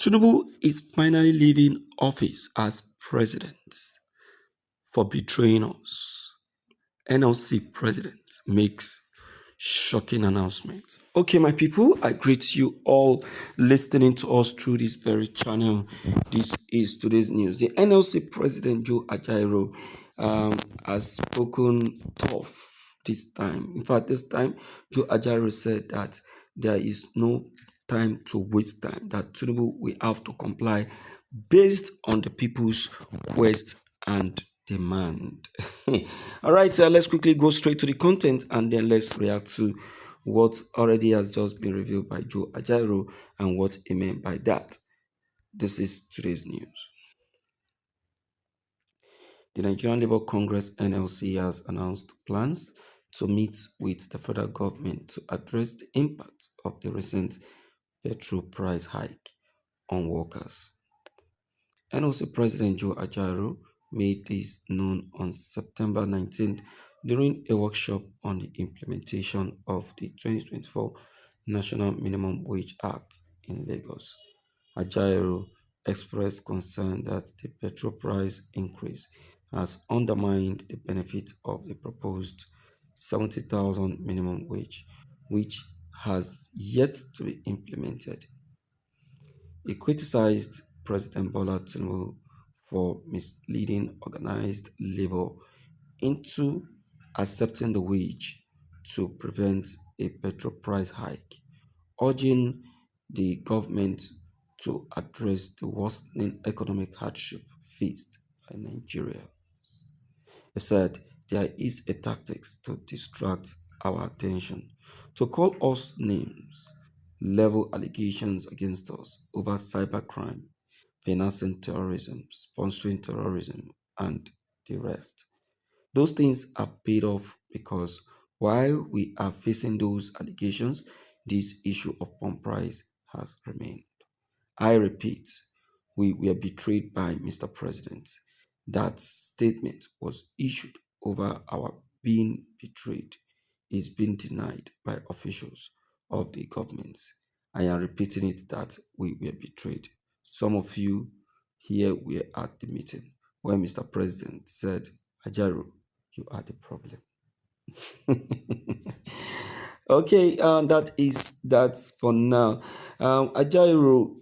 Tinubu is finally leaving office as president for betraying us. NLC president makes shocking announcement. Okay, my people, I greet you all listening to us through this very channel. This is today's news. The NLC president Joe Ajaero has spoken tough this time. In fact, this time Joe Ajaero said that there is no time to waste time, that Tinubu will have to comply based on the people's quest and demand. All right, so let's quickly go straight to the content and then let's react to what already has just been revealed by Joe Ajaero and what he meant by that. This is today's news. The Nigerian Labour Congress NLC has announced plans to meet with the federal government to address the impact of the recent petrol price hike on workers. NLC President Joe Ajaero made this known on September 19th during a workshop on the implementation of the 2024 National Minimum Wage Act in Lagos. Ajaero expressed concern that the petrol price increase has undermined the benefit of the proposed 70,000 minimum wage, which has yet to be implemented. He criticized President Bola Tinubu for misleading organized labor into accepting the wage to prevent a petrol price hike, urging the government to address the worsening economic hardship faced by Nigeria. He said there is a tactic to distract our attention, to call us names, level allegations against us over cybercrime, financing terrorism, sponsoring terrorism, and the rest. Those things have paid off because while we are facing those allegations, this issue of pump price has remained. I repeat, we were betrayed by Mr. President. That statement was issued over our being betrayed. It's been denied by officials of the government. I am repeating it that we were betrayed. Some of you here were at the meeting where Mr. President said, Ajaru, you are the problem. Okay, that's for now. Ajairo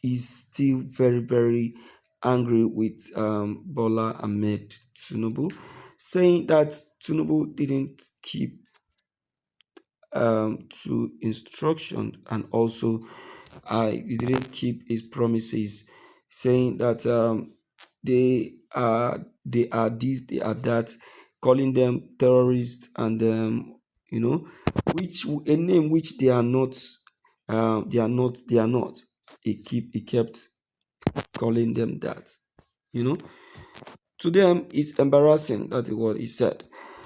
is still very, very angry with Bola Ahmed Tinubu, saying that Tinubu didn't keep to instruction and also he didn't keep his promises, saying that they are this, they are that, calling them terrorists and which a name which they are not. They are not. He kept calling them that. You know, to them it's embarrassing. That is what he said.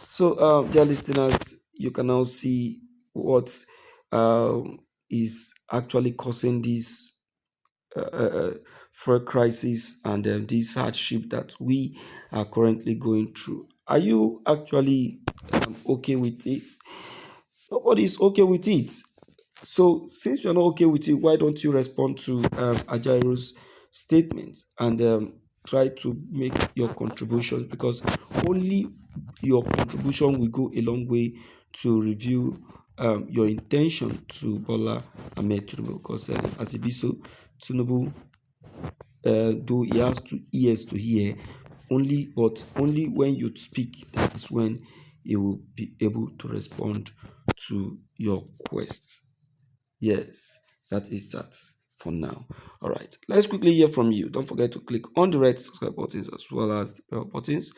So, dear listeners, you can now see what is actually causing this fuel crisis and this hardship that we are currently going through. Are you actually okay with it? Nobody is okay with it. So, since you're not okay with it, why don't you respond to Ajairo's statements and try to make your contributions? Because only your contribution will go a long way to review your intention to Bola Ahmed Tinubu. Because as it be so, Tinubu, though he has two ears to hear, only when you speak, that is when he will be able to respond to your quest. Yes, that is that for now. All right, let's quickly hear from you. Don't forget to click on the red subscribe buttons as well as the bell buttons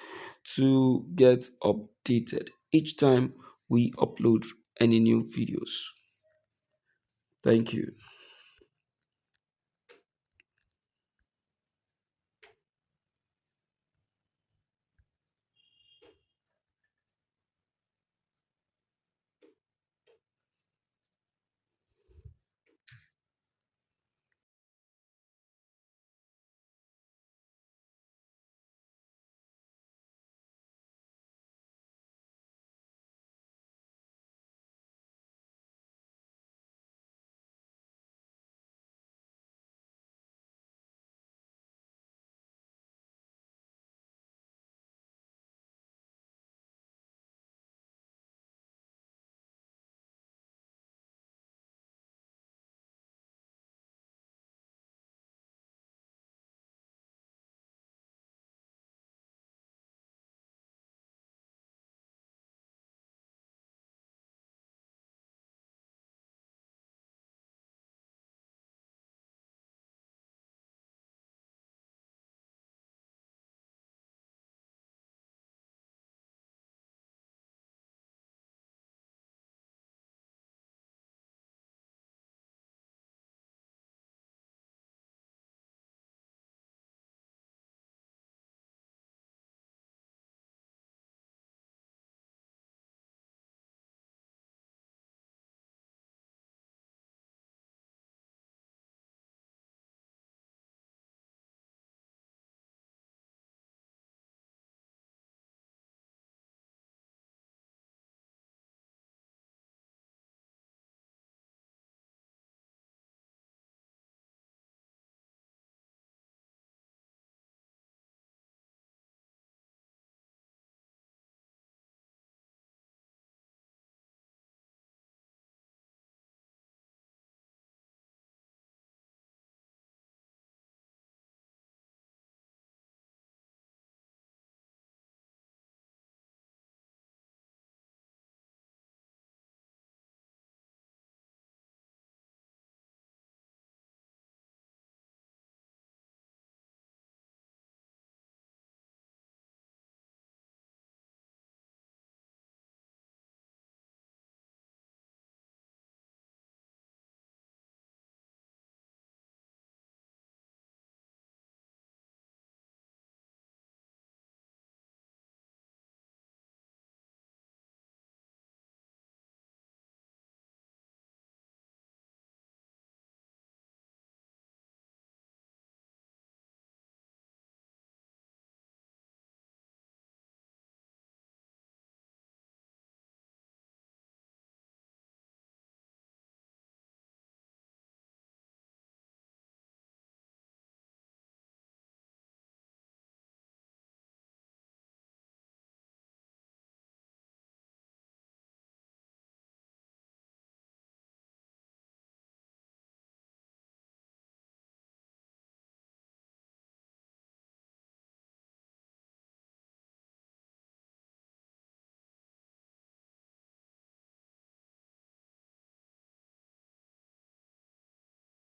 to get updated each time we upload any new videos. Thank you.